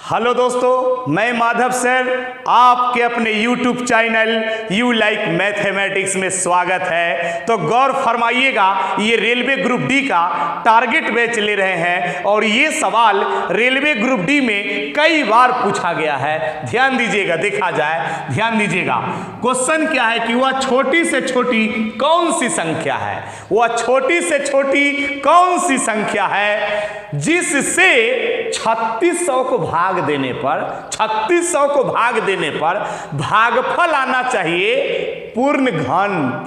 Hello दोस्तों, मैं Madhav sir आपके अपने YouTube channel you like mathematics में स्वागत है। तो गौर फरमाइएगा, ये रेलवे ग्रुप डी का टारगेट बैच ले रहे हैं और ये सवाल रेलवे ग्रुप डी में कई बार पूछा गया है। ध्यान दीजिएगा, देखा जाए, ध्यान दीजिएगा। क्वेश्चन क्या है कि वह छोटी से छोटी कौन सी संख्या है, वह छोटी से छोटी कौन सी संख्या है जिससे 3600 को भाग देने पर 3600 को भाग देने पर भागफल आना चाहिए पूर्ण घन।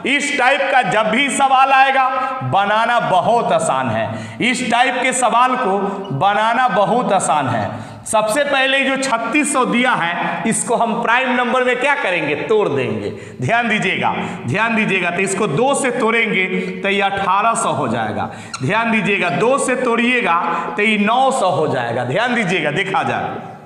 इस टाइप का जब भी सवाल आएगा बनाना बहुत आसान है। इस टाइप के सवाल को बनाना बहुत आसान है। सबसे पहले जो 3600 दिया है इसको हम प्राइम नंबर में क्या करेंगे, तोड़ देंगे। ध्यान दीजिएगा, ध्यान दीजिएगा। तो इसको 2 से तोड़ेंगे तो ये 1800 हो जाएगा। ध्यान दीजिएगा, 2 से तोड़िएगा तो ये 900 हो जाएगा। ध्यान दीजिएगा, देखा जाए।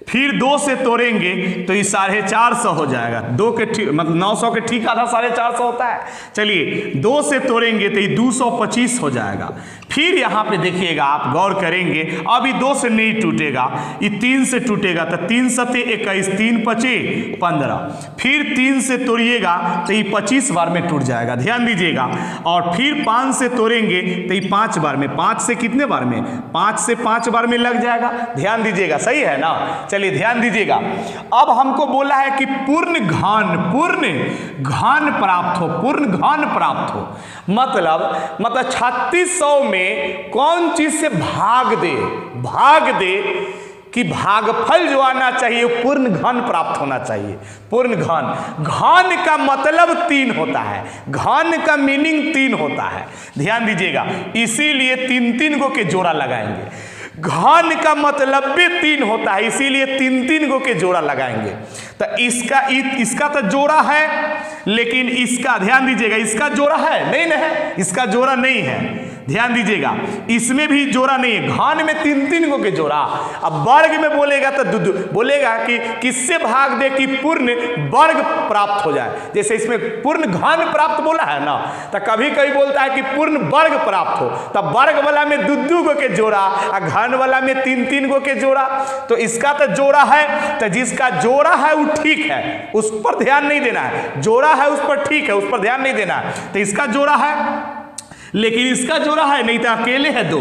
फिर 2 से तोड़ेंगे तो ये 450 हो जाएगा। 2 के ठीक मतलब 900 के ठीक आधा 450 होता है। चलिए 2 से तोड़ेंगे तो ये 225 हो जाएगा। फिर यहाँ पे देखिएगा, आप गौर करेंगे, अभी 2 से नहीं टूटेगा, ये 3 से टूटेगा तो 3 सते 21, 3 पचे 15। फिर 3 से तोड़िएगा तो ये 25 बार में टूट जाएगा। ध्यान दीजिएगा। और फिर 5 से तोड़ेंगे तो ये 5 बार में, 5 से कितने बार में, 5 से 5 बार में लग जाएगा। ध्यान दीजिएगा, सही है ना। चलिए ध्यान दीजिएगा। अब हमको बोला है कि पूर्ण घन प्राप्त हो, पूर्ण घन प्राप्त हो। मतलब 3600 में कौन चीज से भाग दे कि भागफल जो आना चाहिए पूर्ण घन प्राप्त होना चाहिए। पूर्ण घन का मतलब 3 होता है, घन का मीनिंग 3 होता है। ध्यान दीजिएगा, इसीलिए 3 गो के जोड़ा लगाएंगे। घन का मतलब भी 3 होता है, इसीलिए 3 गो के जोड़ा लगाएंगे। तो इसका तो जोड़ा है, लेकिन इसका ध्यान दीजिएगा, इसका जोड़ा है नहीं है, इसका जोड़ा नहीं है। ध्यान दीजिएगा, इसमें भी जोड़ा नहीं है। घन में 3 गो के जोड़ा। अब वर्ग में बोलेगा तो बोलेगा कि किससे भाग दे कि पूर्ण वर्ग प्राप्त हो जाए। जैसे इसमें पूर्ण घन प्राप्त बोला है ना, तो कभी कभी बोलता है कि पूर्ण वर्ग प्राप्त हो, तब वर्ग वाला में 2 गो के जोड़ा और घन वाला में 3 गो के जोड़ा। तो इसका तो जोड़ा है, तो जिसका जोड़ा है वो ठीक है, उस पर ध्यान नहीं देना है। जोड़ा है उस पर ठीक है, उस पर ध्यान नहीं देना है। तो इसका जोड़ा है, लेकिन इसका जोड़ा है नहीं, तो अकेले है 2।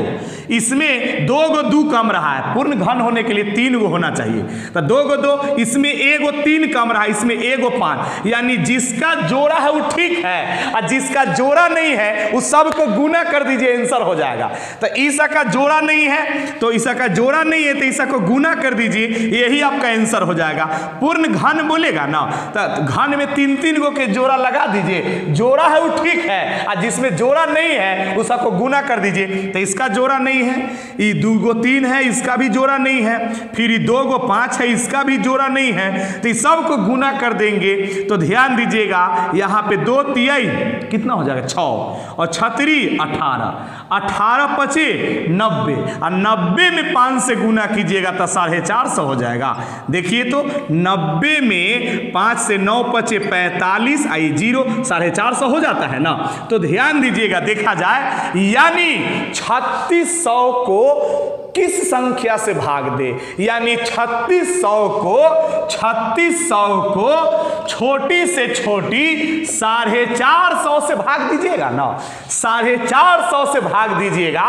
इसमें 2 गो 2 कम रहा है। पूर्ण घन होने के लिए 3 गो होना चाहिए। तो 2 गो 2, इसमें 1 गो 3 कम रहा है, इसमें 1 गो 5। यानी जिसका जोड़ा है वो ठीक है, और जिसका जोड़ा नहीं है उस सब को गुना कर दीजिए, आंसर हो जाएगा। तो ईसा का जोड़ा नहीं है, तो ईसा का जोड़ा नहीं है तो ईसा को गुना कर दीजिए, यही आपका आंसर हो जाएगा। पूर्ण घन बोलेगा ना, तो घन में 3 गो के जोड़ा लगा दीजिए। जोड़ा है वो ठीक है, और जिसमें जोड़ा नहीं है उसका को गुना कर दीजिए। तो इसका जोड़ा नहीं है, ये 2 गो 3 है, इसका भी जोड़ा नहीं है। फिर ये 2 गो 5 है, इसका भी जोड़ा नहीं है। तो इस सब को गुना कर देंगे। तो ध्यान दीजिएगा, यहाँ पे 2 तिहाई कितना हो जाएगा, 6, और 6 18, 18 पचे 90, और 90 में 5 से गुना कीजिएगा तो 450 हो जाएगा। देखिए तो 90 में 5 से 9 पचे 45, आई 0, 450 हो जाता है ना। तो ध्यान दीजिएगा, देखा जाए, यानी 3600 को किस संख्या से भाग दे, यानी 3600 को छोटी से छोटी 450 से भाग दीजिएगा ना, 450 से भाग दीजिएगा,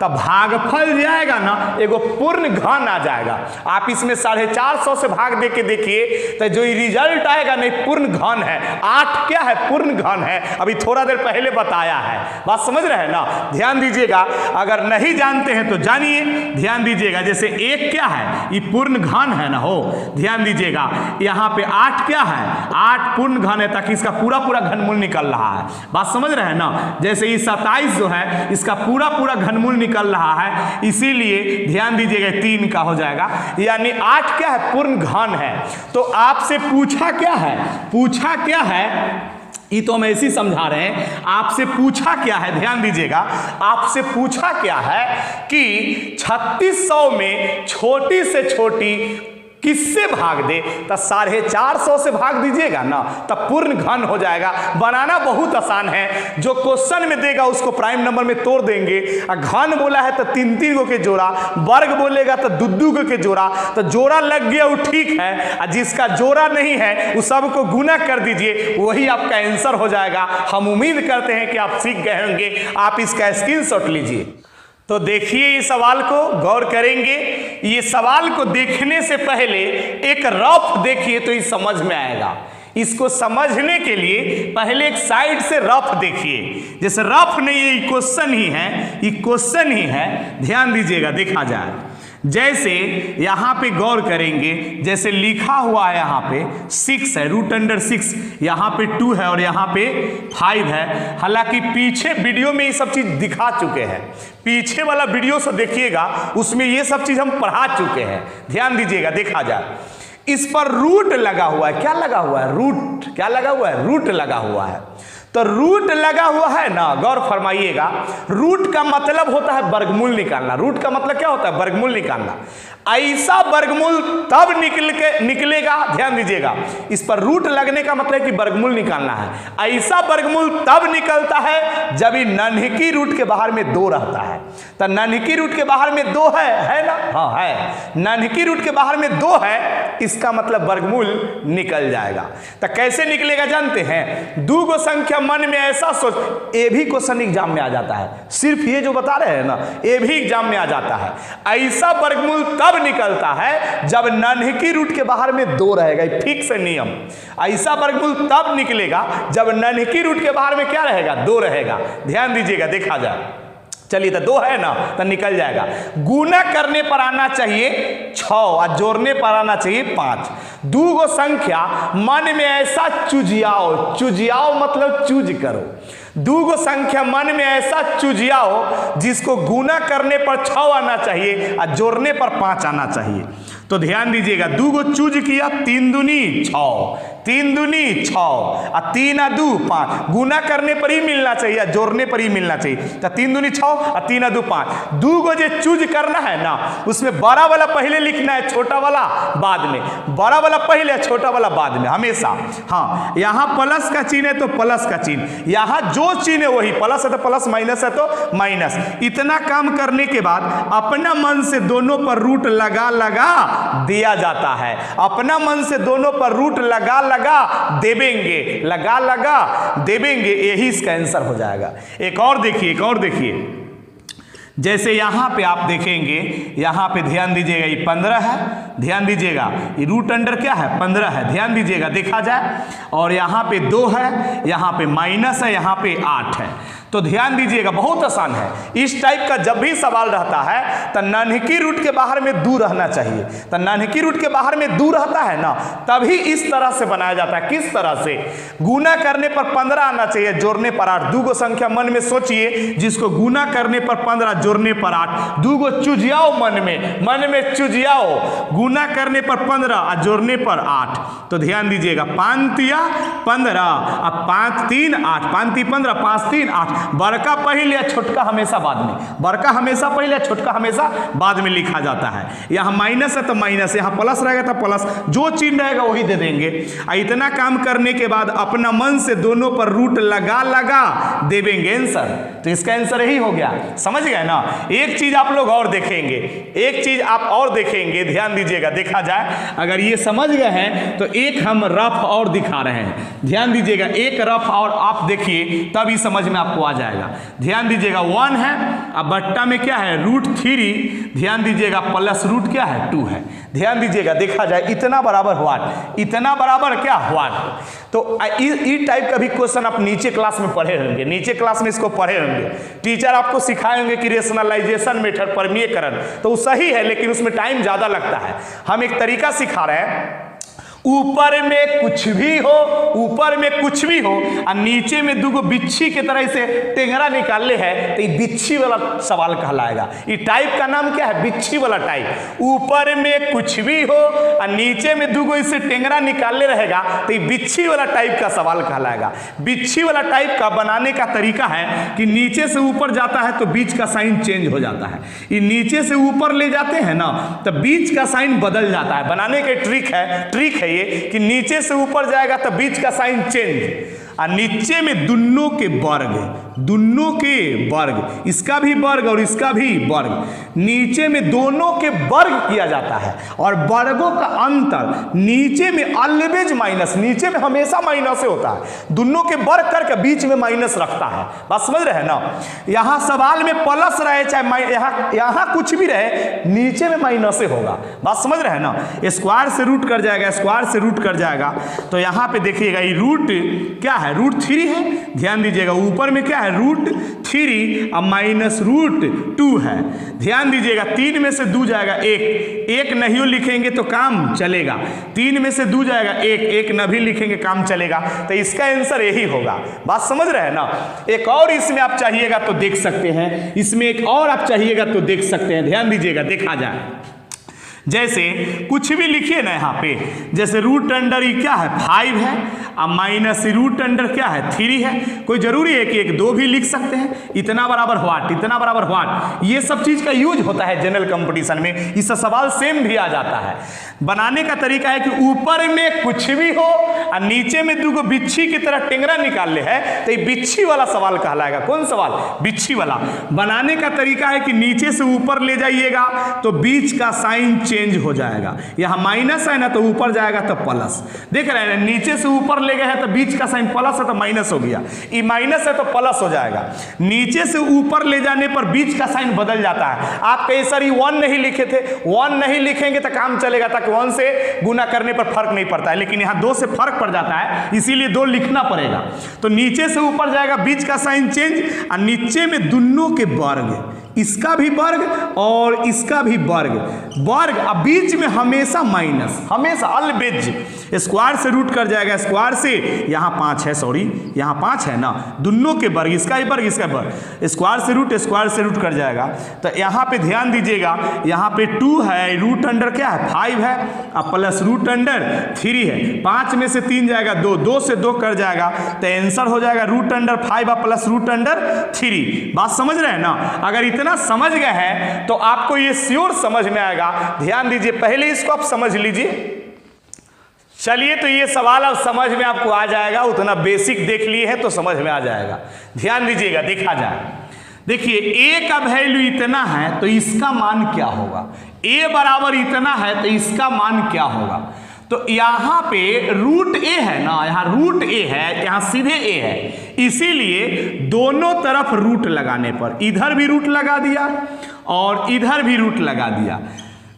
तब भागफल जाएगा ना, एगो पूर्ण घन आ जाएगा। आप इसमें 450 से भाग दे के देखिए, तो जो रिजल्ट आएगा नहीं पूर्ण घन है। 8 क्या है, पूर्ण घन है। अभी थोड़ा देर पहले बताया है, बात समझ रहे हैं ना। ध्यान दीजिएगा, अगर नहीं जानते हैं तो जानिए। ध्यान दीजिएगा, जैसे 1 क्या है, ये पूर्ण घन है ना, हो। ध्यान दीजिएगा, यहाँ पे 8 क्या है, 8 पूर्ण घन है, ताकि इसका पूरा घनमूल निकल रहा है। बात समझ रहे हैं ना। जैसे ये 27 जो है, इसका पूरा घनमूल निकल रहा है, इसीलिए ध्यान दीजिएगा 3 का हो जाएगा। यानी 8 क्या है, पूर्ण घन है। तो आपसे पूछा क्या है, ये तो हम ऐसे ही समझा रहे हैं। आपसे पूछा क्या है, ध्यान दीजिएगा, आपसे पूछा क्या है कि 3600 में छोटी से छोटी किससे भाग दे, तो 450 से भाग दीजिएगा ना, तब पूर्ण घन हो जाएगा। बनाना बहुत आसान है, जो क्वेश्चन में देगा उसको प्राइम नंबर में तोड़ देंगे। घन बोला है तो 3-3 गो के जोड़ा, वर्ग बोलेगा तो 2-2 गो के जोड़ा, तो जोड़ा लग गया वो ठीक है, और जिसका जोड़ा नहीं है उस सबको गुना कर दीजिए, वही आपका आंसर हो जाएगा। हम उम्मीद करते हैं कि आप सीख गए होंगे। आप इसका स्क्रीनशॉट लीजिए। तो देखिए इस सवाल को गौर करेंगे। ये सवाल को देखने से पहले एक रफ देखिए तो ये समझ में आएगा। इसको समझने के लिए पहले एक साइड से रफ देखिए। जैसे रफ नहीं, ये क्वेश्चन ही है, ये क्वेश्चन ही है, ध्यान दीजिएगा, देखा जाए। जैसे यहां पे गौर करेंगे, जैसे लिखा हुआ है यहां पे 6 है, √6, यहां पे 2 है और यहां पे 5 है। हालांकि पीछे वीडियो में ये सब चीज दिखा चुके हैं, पीछे वाला वीडियो से देखिएगा, उसमें ये सब चीज हम पढ़ा चुके हैं। ध्यान दीजिएगा, देखा जाए। इस पर रूट लगा हुआ है। क्या लगा हुआ है? रूट। क्या लगा हुआ है? रूट लगा हुआ है। तो रूट लगा हुआ है ना, गौर फरमाइएगा। रूट का मतलब होता है वर्गमूल निकालना। रूट का मतलब क्या होता है? वर्गमूल निकालना। ऐसा वर्गमूल तब निकलेगा, ध्यान दीजिएगा, इस पर रूट लगने का मतलब कि वर्गमूल निकालना है। ऐसा वर्गमूल तब निकलता है जब ये नन्ही रूट के बाहर में 2 रहता है। तो नन्ही रूट के बाहर में 2 है ना? हाँ है। नन्ही रूट के बाहर में 2 है, इसका मतलब वर्गमूल निकल जाएगा। तो कैसे निकलेगा जानते हैं? 2 गो संख्या मन में ऐसा सोच, ये भी क्वेश्चन एग्जाम में आ जाता है। सिर्फ ये जो बता रहे हैं ना, ये भी एग्जाम में आ जाता है। ऐसा वर्गमूल तब निकलता है जब नन्ही रूट के बाहर में 2 रहेगा। फिक्स नियम। ऐसा वर्गमूल तब निकलेगा जब नन्ही रूट के बाहर में क्या रहेगा? 2 रहेगा। ध्यान दीजिएगा, देखा जाए। चलिए, तो 2 है ना, तो निकल जाएगा। गुना करने पर आना चाहिए 6 और जोड़ने पर आना चाहिए 5। 2 गो संख्या मन में ऐसा चुजियाओ। चुजियाओ मतलब चूज करो। 2 गो संख्या मन में ऐसा चुजियाओ जिसको गुना करने पर 6 आना चाहिए और जोड़ने पर 5 आना चाहिए। तो ध्यान दीजिएगा, 2 गो चूज किया, 3 दूनी 6, 3 दूनी 6 और 3 और 2 5। गुना करने पर ही मिलना चाहिए, जोड़ने पर ही मिलना चाहिए। तो 3 दूनी 6 और 3 और 2 5। 2 गो जो चूज करना है ना, उसमें बड़ा वाला पहले लिखना है, छोटा वाला बाद में। बड़ा वाला पहले, छोटा वाला बाद में, हमेशा। हाँ, यहाँ प्लस का चिन्ह है तो प्लस का चिन्ह, यहाँ जो चिन्ह है वही, प्लस है तो प्लस, माइनस है तो माइनस। इतना काम करने के बाद अपना मन से दोनों पर रूट लगा लगा दिया जाता है। अपना मन से दोनों पर रूट लगा लगा देवेंगे, लगा लगा देवेंगे, यही इसका आंसर हो जाएगा। एक और देखिए, एक और देखिए। जैसे यहाँ पे आप देखेंगे, यहाँ पे ध्यान दीजिएगा, ये 15 है, ध्यान दीजिएगा, ये रूट अंडर क्या है? 15 है, ध्यान दीजिएगा, देखा जाए। और यहाँ पे 2 है, यहाँ पे माइनस है, यहाँ पे 8 है। तो ध्यान दीजिएगा, बहुत आसान है। इस टाइप का जब भी सवाल रहता है तो नन्ही रूट के बाहर में 2 रहना चाहिए। तो नन्ही रूट के बाहर में 2 रहता है ना, तभी इस तरह से बनाया जाता है। किस तरह से? गुना करने पर 15 आना चाहिए, जोड़ने पर 8। 2 गो संख्या मन में सोचिए, जिसको गुना करने पर 15, जोड़ने पर 8। 2 गो चुजियाओ मन में चुजियाओ, गुना करने पर 15 और जोड़ने पर 8। तो ध्यान दीजिएगा, 5 तिया 15 और 5 3 8, 5 3 15, 5 3 8। बड़का पहले या छोटका हमेशा बाद में, बड़का हमेशा पहले या छोटका हमेशा बाद में लिखा जाता है। यहाँ माइनस है तो माइनस, यहाँ प्लस रहेगा तो प्लस, जो चिन्ह रहेगा वही दे देंगे। इतना काम करने के बाद अपना मन से दोनों पर रूट लगा लगा देवेंगे आंसर। तो इसका आंसर यही हो गया। समझ गए ना? एक चीज आप लोग और देखेंगे, एक चीज आप और देखेंगे, ध्यान दीजिएगा, देखा जाए। अगर ये समझ गए हैं तो एक हम रफ और दिखा रहे हैं, ध्यान दीजिएगा। एक रफ और आप देखिए, तभी समझ में आपको आ जाएगा। ध्यान दीजिएगा, 1 है, अब बट्टा में क्या है? √3। ध्यान दीजिएगा, प्लस रूट क्या है? 2 है। ध्यान दीजिएगा, देखा जाए, इतना बराबर व्हाट, इतना बराबर क्या? व्हाट। तो इस टाइप का भी क्वेश्चन आप नीचे क्लास में पढ़े होंगे, नीचे क्लास में इसको पढ़े होंगे। टीचर आपको सिखाए होंगे कि रेशनलाइजेशन मेथड, परमीयकरण, तो सही है, लेकिन उसमें टाइम ज्यादा लगता है। हम एक तरीका सिखा रहे हैं, ऊपर में कुछ भी हो, ऊपर में कुछ भी हो और नीचे में दूगो बिच्छी के तरह से टेंगरा निकाले है तो ये बिच्छी वाला सवाल कहलाएगा। ये टाइप का नाम क्या है? बिच्छी वाला टाइप। ऊपर में कुछ भी हो और नीचे में दूगो इसे टेंगरा निकाले रहेगा तो ये बिच्छी वाला टाइप का सवाल कहलाएगा। बिच्छी वाला टाइप का बनाने का तरीका है कि नीचे से ऊपर जाता है तो बीच का साइन चेंज हो जाता है। ये नीचे से ऊपर ले जाते हैं ना तो बीच का साइन बदल जाता है। बनाने का ट्रिक है ये कि नीचे से ऊपर जाएगा तो बीच का साइन चेंज और नीचे में दोनों के वर्ग, इसका भी वर्ग और इसका भी वर्ग, नीचे में दोनों के वर्ग किया जाता है और वर्गों का अंतर नीचे में ऑलवेज माइनस, नीचे में हमेशा माइनस से होता है। दोनों के वर्ग करके बीच में माइनस रखता है। बात समझ रहे हैं ना? यहां सवाल में प्लस रहे चाहे यहां कुछ भी रहे, नीचे में माइनस से होगा। बात समझ रहे हैं ना? स्क्वायर से रूट कर जाएगा, स्क्वायर से रूट कर जाएगा तो यहां पे देखिएगा ये रूट क्या है? रूट 3 है। ध्यान दीजिएगा ऊपर में क्या है? रूट 3 और माइनस रूट 2 है। ध्यान दीजिएगा 3 में से 2 जाएगा 1 नहीं लिखेंगे तो काम चलेगा। 3 में से 2 जाएगा 1 न भी लिखेंगे काम चलेगा। तो इसका आंसर यही होगा। बात समझ रहे हैं ना? एक और इसमें आप चाहिएगा तो देख सकते हैं, इसमें एक और आप चाहिएगा तो देख सकते हैं। ध्यान दीजिएगा, देखा जाए जैसे कुछ भी लिखिए ना यहाँ पे, जैसे रूट अंडर ये क्या है? 5 है और माइनस रूट अंडर क्या है? 3 है। कोई जरूरी है कि 1 2 भी लिख सकते हैं। इतना बराबर व्हाट, इतना बराबर व्हाट, ये सब चीज का यूज होता है जनरल कंपटीशन में। इससे सवाल सेम भी आ जाता है। बनाने का तरीका है कि ऊपर में कुछ भी हो और नीचे में दूगो बिच्छी की तरह टेंगरा निकाल ले है तो ये बिच्छी वाला सवाल कहलाएगा। कौन सवाल? बिच्छी वाला। बनाने का तरीका है कि नीचे से ऊपर ले जाइएगा तो बीच का साइन चेंज हो जाएगा। यहां माइनस है ना तो ऊपर जाएगा तो प्लस। देख रहे हैं नीचे से ऊपर ले गए हैं तो बीच का साइन प्लस है तो माइनस हो गया, ये माइनस है तो प्लस हो जाएगा। नीचे से ऊपर ले जाने पर बीच का साइन बदल जाता है। आप कई सर 1 नहीं लिखे थे, 1 नहीं लिखेंगे तो काम चलेगा, ताकि 1 से गुना करने पर फर्क नहीं पड़ता है, लेकिन यहां 2 से फर्क पड़ जाता है, इसीलिए 2 लिखना पड़ेगा। तो नीचे से ऊपर जाएगा, बीच का साइन चेंज और नीचे में दोनों के वर्ग, इसका भी वर्ग और इसका भी वर्ग और बीच में हमेशा माइनस, हमेशा ऑलवेज। स्क्वायर से रूट कर जाएगा, स्क्वायर से यहाँ 5 है, सॉरी यहाँ 5 है ना, दोनों के वर्ग, इसका ही वर्ग इसका वर्ग, स्क्वायर से रूट कर जाएगा। तो यहाँ पे ध्यान दीजिएगा, यहाँ पे 2 है, रूट अंडर क्या है? 5 है और प्लस रूट अंडर 3 है। 5 में से 3 जाएगा 2, 2 से 2 कर जाएगा तो आंसर हो जाएगा रूट अंडर 5 और प्लस रूट अंडर 3। बात समझ रहे हैं ना? अगर इतना समझ गए हैं तो आपको ये श्योर समझ में आएगा। ध्यान दीजिए, पहले इसको आप समझ लीजिए। चलिए, तो ये सवाल अब समझ में आपको आ जाएगा, उतना बेसिक देख लिए हैं तो समझ में आ जाएगा। ध्यान दीजिएगा, देखा जाए। देखिए a का वैल्यू इतना है तो इसका मान क्या होगा? a बराबर इतना है तो इसका मान क्या होगा? तो यहाँ पे रूट a है ना, यहाँ रूट a है, यहाँ सीधे a है, इसीलिए दोनों तरफ रूट लगाने पर इधर भी रूट लगा दिया और इधर भी रूट लगा दिया।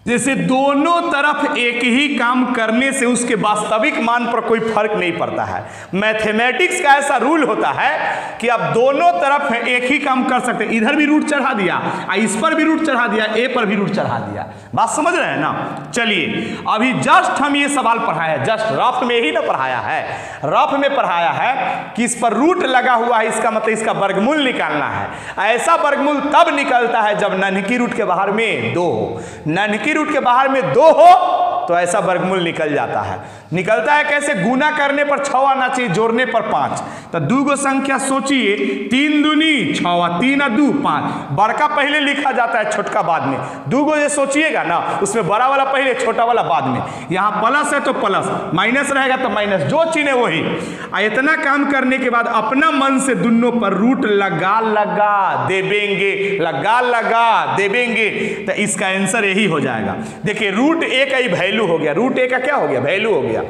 जैसे दोनों तरफ एक ही काम करने से उसके वास्तविक मान पर कोई फर्क नहीं पड़ता है। मैथमेटिक्स का ऐसा रूल होता है कि आप दोनों तरफ एक ही काम कर सकते हैं। इधर भी रूट चढ़ा दिया, इस पर भी रूट चढ़ा दिया, ए पर भी रूट चढ़ा दिया। बात समझ रहे हैं ना? चलिए, अभी जस्ट हम ये सवाल पढ़ाया है, जस्ट रफ में ही ना पढ़ाया है, रफ में पढ़ाया है कि इस पर रूट लगा हुआ है, इसका मतलब इसका वर्गमूल निकालना है। ऐसा वर्गमूल तब निकलता है जब नन्ही रूट के बाहर में 2 हो, नन्ही रूट के बाहर में 2 हो तो ऐसा वर्गमूल निकल जाता है। निकलता है कैसे? गुना करने पर 6 आना चाहिए, जोड़ने पर 5। तो 2 गो संख्या सोचिए, 3 दूनी 6, 3 और 2 5। बड़का पहले लिखा जाता है, छोटका बाद में। 2 गो ये सोचिएगा ना, उसमें बड़ा वाला पहले, छोटा वाला बाद में। यहाँ प्लस है तो प्लस, माइनस रहेगा तो माइनस, जो चीज है वही। इतना काम करने के बाद अपना मन से दोनों पर रूट लगा देवेंगे तो इसका आंसर यही हो जाएगा। देखिए, रूट a का ही वैल्यू हो गया, रूट a का क्या हो गया? वैल्यू हो गया।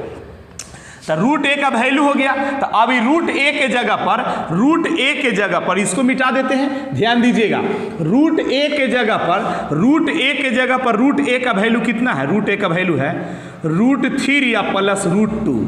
तो रूट a का वैल्यू हो गया, तो अभी रूट a के जगह पर इसको मिटा देते हैं। ध्यान दीजिएगा, रूट a के जगह पर रूट a का वैल्यू कितना है? रूट a का वैल्यू है रूट 3 या प्लस रूट 2।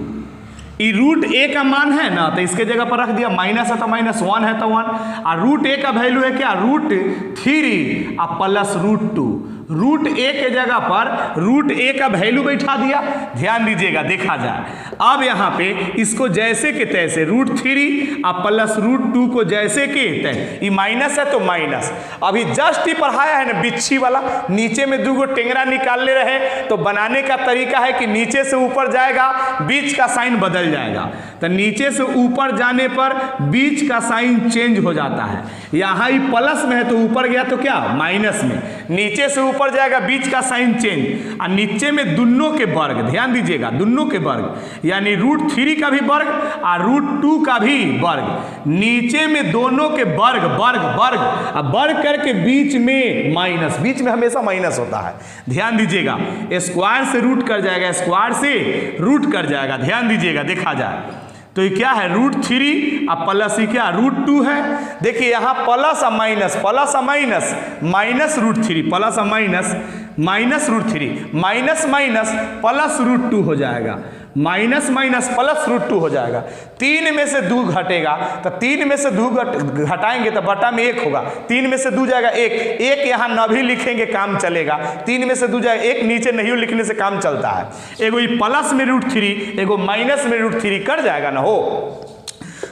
ये रूट a का मान है ना, तो इसके जगह पर रख दिया, माइनस है तो माइनस, 1 है तो 1। और रूट a का वैल्यू है क्या? रूट 3 और प्लस रूट 2। रूट ए के जगह पर रूट ए का वैल्यू बैठा दिया। ध्यान दीजिएगा, देखा जाए अब यहाँ पे इसको जैसे के तैसे √3 और प्लस √2 को जैसे के तैसे, ये माइनस है तो माइनस। अभी जस्ट ही पढ़ाया है ना बिच्छी वाला, नीचे में 2 टेंगरा निकालने रहे तो बनाने का तरीका है कि नीचे से ऊपर जाएगा, बीच का साइन बदल जाएगा। तो नीचे से ऊपर जाने पर बीच का साइन चेंज हो जाता है। यहाँ ही प्लस में है तो ऊपर गया तो क्या माइनस में, नीचे से ऊपर जाएगा बीच का साइन चेंज। और नीचे में दोनों के वर्ग, ध्यान दीजिएगा दोनों के वर्ग, यानी √3 का भी वर्ग और √2 का भी वर्ग। नीचे में दोनों के वर्ग वर्ग वर्ग, अब वर्ग करके बीच में माइनस, बीच में हमेशा माइनस होता है। ध्यान दीजिएगा, स्क्वायर से रूट कर जाएगा, स्क्वायर से रूट कर जाएगा। ध्यान दीजिएगा, देखा जाए तो ये क्या है √3 और प्लस ये क्या √2 है। देखिए यहाँ प्लस और माइनस, प्लस और माइनस, माइनस √3 प्लस और minus, minus √3 minus minus plus √2 हो जाएगा, माइनस माइनस प्लस √2 हो जाएगा। 3 में से 2 घटेगा तो 3 में से 2 घटाएंगे तो बटा में 1 होगा, 3 में से 2 जाएगा 1, 1 यहाँ न भी लिखेंगे काम चलेगा, 3 में से 2 जाएगा 1, नीचे नहीं लिखने से काम चलता है। एगो ये प्लस में √3 एगो माइनस में √3 कर जाएगा ना हो।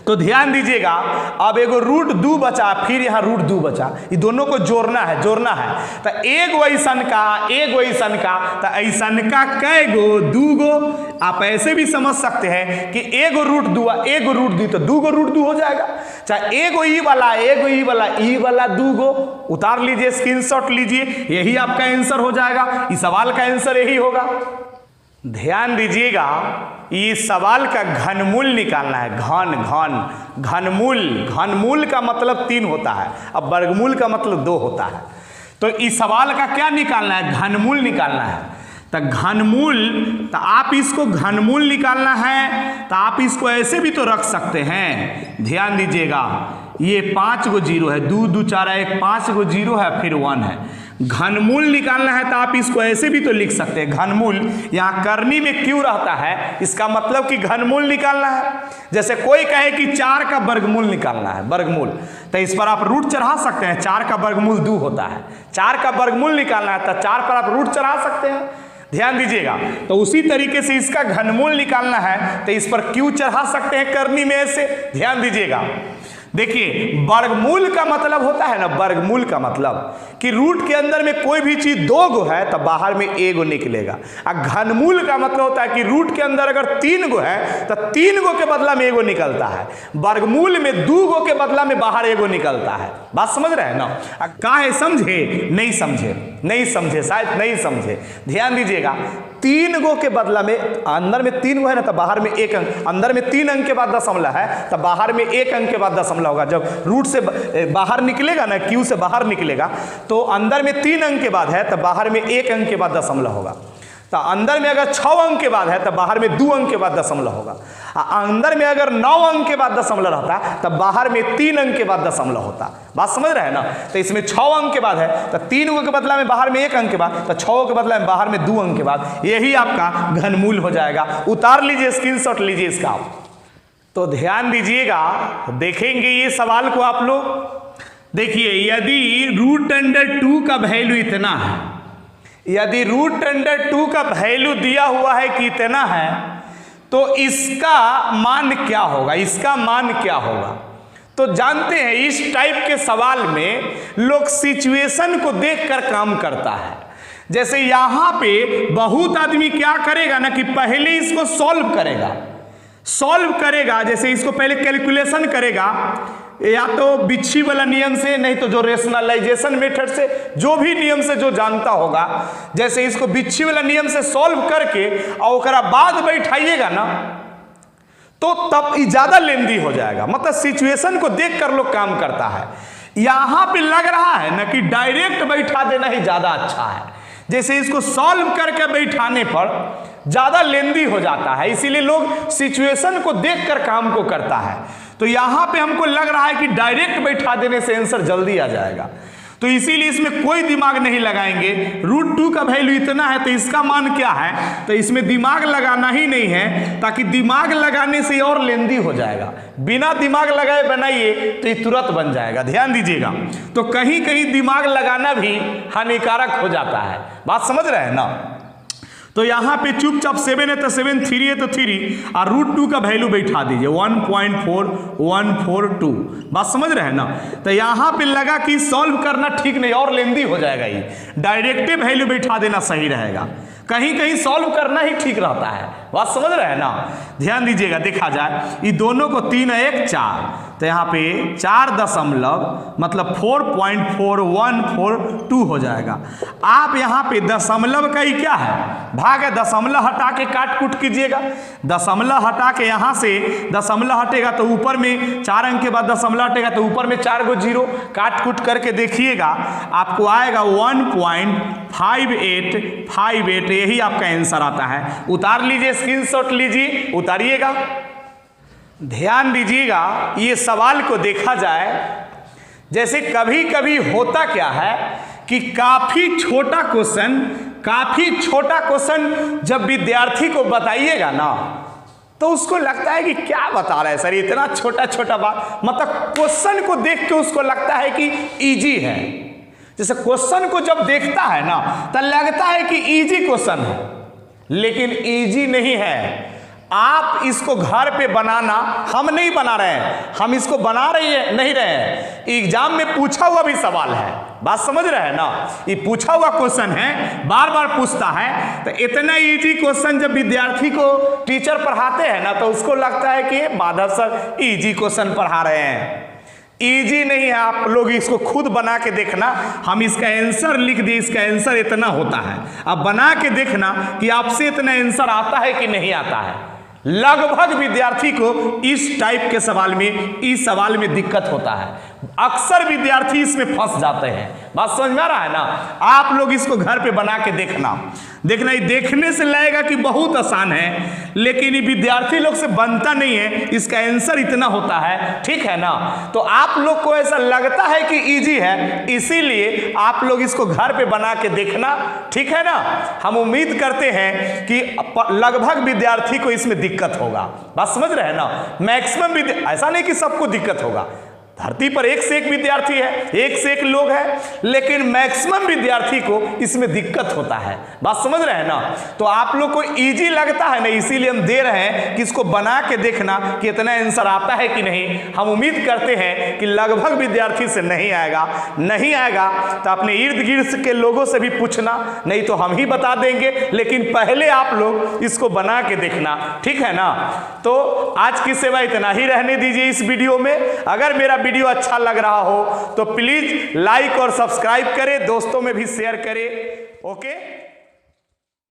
तो ध्यान दीजिएगा, अब एगो √2 बचा, फिर यहाँ √2 बचा, ये दोनों को जोड़ना है, जोड़ना है। तो एगो ऐसन का तो ऐसन का कै गो 2 गो। आप ऐसे भी समझ सकते हैं कि एगो √2 एगो √2 तो 2 गो √2 हो जाएगा। चाहे एगो ई वाला ई वाला 2 गो उतार लीजिए, स्क्रीनशॉट लीजिए, यही आपका आंसर हो जाएगा। इस सवाल का आंसर यही होगा। ध्यान दीजिएगा, इस सवाल का घनमूल निकालना है। घनमूल का मतलब 3 होता है, अब वर्गमूल का मतलब 2 होता है। तो इस सवाल का क्या निकालना है, घनमूल निकालना है। तो घनमूल, तो आप इसको घनमूल निकालना है तो आप इसको ऐसे भी तो रख सकते हैं। ध्यान दीजिएगा, ये 5 गो 0 है, 2 2 4 1, 5 गो 0 है, फिर 1 है। घनमूल निकालना है तो आप इसको ऐसे भी तो लिख सकते हैं, घनमूल। यहाँ करनी में क्यों रहता है, इसका मतलब कि घनमूल निकालना है। जैसे कोई कहे कि 4 का वर्गमूल निकालना है, वर्गमूल, तो इस पर आप रूट चढ़ा सकते हैं। 4 का वर्गमूल 2 होता है, 4 का वर्गमूल निकालना है तो 4 पर आप रूट चढ़ा सकते हैं। ध्यान दीजिएगा, तो उसी तरीके से इसका घनमूल निकालना है तो इस पर क्यों चढ़ा सकते हैं करनी में ऐसे। ध्यान दीजिएगा, देखिए वर्गमूल का मतलब होता है ना, वर्गमूल का मतलब कि रूट के अंदर में कोई भी चीज 2 गो है तो बाहर में 1 गो निकलेगा। और घनमूल का मतलब होता है कि रूट के अंदर अगर 3 गो है तो 3 गो के बदला में 1 गो निकलता है। वर्गमूल में 2 गो के बदला में बाहर 1 गो निकलता है। बात समझ रहे हैं ना। काहे समझे, नहीं समझे, शायद नहीं समझे। ध्यान दीजिएगा, 3 गो के बदला में, अंदर में 3 गो है ना तो बाहर में 1 अंक, अंदर में 3 अंक के बाद दशमलव है तो बाहर में 1 अंक के बाद दशमलव होगा। जब रूट से बाहर निकलेगा ना, क्यू से बाहर निकलेगा तो अंदर में 3 अंक के बाद है तो बाहर में 1 अंक के बाद दशमलव होगा। तो अंदर में अगर 6 अंक के बाद है तो बाहर में 2 अंक के बाद दशमलव होगा। अंदर में अगर 9 अंक के बाद दशमलव रहता तब बाहर में 3 अंक के बाद दशमलव होता। बात समझ रहे हैं ना। तो इसमें 6 अंक के बाद है तो 3 गो के बदला में बाहर में 1 अंक के बाद, तो 6 के बदला में बाहर में 2 अंक के बाद, यही आपका घनमूल हो जाएगा। उतार लीजिए, स्क्रीनशॉट लीजिए इसका। तो ध्यान दीजिएगा, देखेंगे ये सवाल को आप लोग। देखिए, यदि √2 का वैल्यू इतना है, यदि √2 का वैल्यू दिया हुआ है कि इतना है तो इसका मान क्या होगा, इसका मान क्या होगा। तो जानते हैं इस टाइप के सवाल में लोग सिचुएशन को देखकर काम करता है। जैसे यहाँ पे बहुत आदमी क्या करेगा ना कि पहले इसको सॉल्व करेगा, जैसे इसको पहले कैलकुलेशन करेगा, या तो बिच्छी वाला नियम से, नहीं तो जो रेशनलाइजेशन मेथड से, जो भी नियम से जो जानता होगा। जैसे इसको बिच्छी वाला नियम से सॉल्व करके और ओकरा बाद बैठाइएगा ना तो तब ज्यादा लेंदी हो जाएगा। मतलब सिचुएशन को देखकर लोग काम करता है। यहां पे लग रहा है ना कि डायरेक्ट बैठा देना ही ज्यादा अच्छा है। जैसे इसको सॉल्व करके बैठाने पर ज्यादा लेंदी हो जाता है, इसीलिए लोग सिचुएशन को देखकर काम को करता है। तो यहां पे हमको लग रहा है कि डायरेक्ट बैठा देने से आंसर जल्दी आ जाएगा। तो इसीलिए इसमें कोई दिमाग नहीं लगाएंगे। √2 का वैल्यू इतना है तो इसका मान क्या है, तो इसमें दिमाग लगाना ही नहीं है, ताकि दिमाग लगाने से और लेंदी हो जाएगा। बिना दिमाग लगाए बनाइए तो ये तुरंत बन जाएगा, ध्यान दीजिएगा। तो कहीं कहीं दिमाग लगाना भी हानिकारक हो जाता है, बात समझ रहे हैं ना। तो यहाँ पे चुपचाप 7 है तो 7, 3 है तो 3 और √2 का वैल्यू बैठा दीजिए 1.4142। बात समझ रहे हैं ना। तो यहाँ पे लगा कि सॉल्व करना ठीक नहीं और लेंदी हो जाएगा, ये डायरेक्ट वैल्यू बैठा देना सही रहेगा। कहीं कहीं सॉल्व करना ही ठीक रहता है, बात समझ रहे हैं ना। ध्यान दीजिएगा, देखा जाए ये दोनों को 3 1 4, तो यहाँ पे 4 दशमलव मतलब 4.4142 हो जाएगा। आप यहाँ पे दशमलव का ही क्या है भाग है, दशमलव हटा के काट कूट कीजिएगा। दशमलव हटा के यहाँ से दशमलव हटेगा तो ऊपर में 4 अंक के बाद दशमलव हटेगा तो ऊपर में 4 गो 0, काट कूट करके देखिएगा आपको आएगा 1.5858। यही आपका आंसर आता है। उतार लीजिए, स्क्रीनशॉट लीजिए, उतारिएगा। ध्यान दीजिएगा, ये सवाल को देखा जाए, जैसे कभी कभी होता क्या है कि काफी छोटा क्वेश्चन जब विद्यार्थी को बताइएगा ना तो उसको लगता है कि क्या बता रहे हैं सर, इतना छोटा छोटा बात, मतलब क्वेश्चन को देख के उसको लगता है कि इजी है। जैसे क्वेश्चन को जब देखता है ना तो लगता है कि इजी क्वेश्चन है, लेकिन इजी नहीं है। आप इसको घर पे बनाना, हम नहीं बना रहे हैं, हम इसको बना नहीं रहे हैं, एग्जाम में पूछा हुआ भी सवाल है, बात समझ रहे हैं ना। ये पूछा हुआ क्वेश्चन है, बार बार पूछता है। तो इतना इजी क्वेश्चन जब विद्यार्थी को टीचर पढ़ाते हैं ना तो उसको लगता है कि माधव सर इजी क्वेश्चन पढ़ा रहे हैं। इजी नहीं है, आप लोग इसको खुद बना के देखना। हम इसका आंसर लिख दिए, इसका आंसर इतना होता है, अब बना के देखना कि आपसे इतना आंसर आता है कि नहीं आता है। लगभग विद्यार्थी को इस टाइप के सवाल में, इस सवाल में दिक्कत होता है, अक्सर विद्यार्थी इसमें फंस जाते हैं। बात समझ में आ रहा है ना। आप लोग इसको घर पे बना के देखना, ये देखने से लगेगा कि बहुत आसान है, लेकिन ये विद्यार्थी लोग से बनता नहीं है, इसका आंसर इतना होता है, ठीक है ना। तो आप लोग को ऐसा लगता है कि इजी है, इसीलिए आप लोग इसको घर पे बना के देखना, ठीक है ना। हम उम्मीद करते हैं कि लगभग विद्यार्थी को इसमें दिक्कत होगा, बात समझ रहे हैं ना। मैक्सिमम ऐसा नहीं कि सबको दिक्कत होगा, धरती पर एक से एक विद्यार्थी है, एक से एक लोग हैं, लेकिन मैक्सिमम विद्यार्थी को इसमें दिक्कत होता है, बात समझ रहे हैं ना। तो आप लोग को इजी लगता है ना, इसीलिए हम दे रहे हैं कि इसको बना के देखना कि इतना आंसर आता है कि नहीं। हम उम्मीद करते हैं कि लगभग विद्यार्थी से नहीं आएगा तो अपने इर्द गिर्द के लोगों से भी पूछना, नहीं तो हम ही बता देंगे, लेकिन पहले आप लोग इसको बना के देखना, ठीक है ना। तो आज की सेवा इतना ही रहने दीजिए इस वीडियो में। अगर मेरा वीडियो अच्छा लग रहा हो तो प्लीज लाइक और सब्सक्राइब करें, दोस्तों में भी शेयर करें। ओके।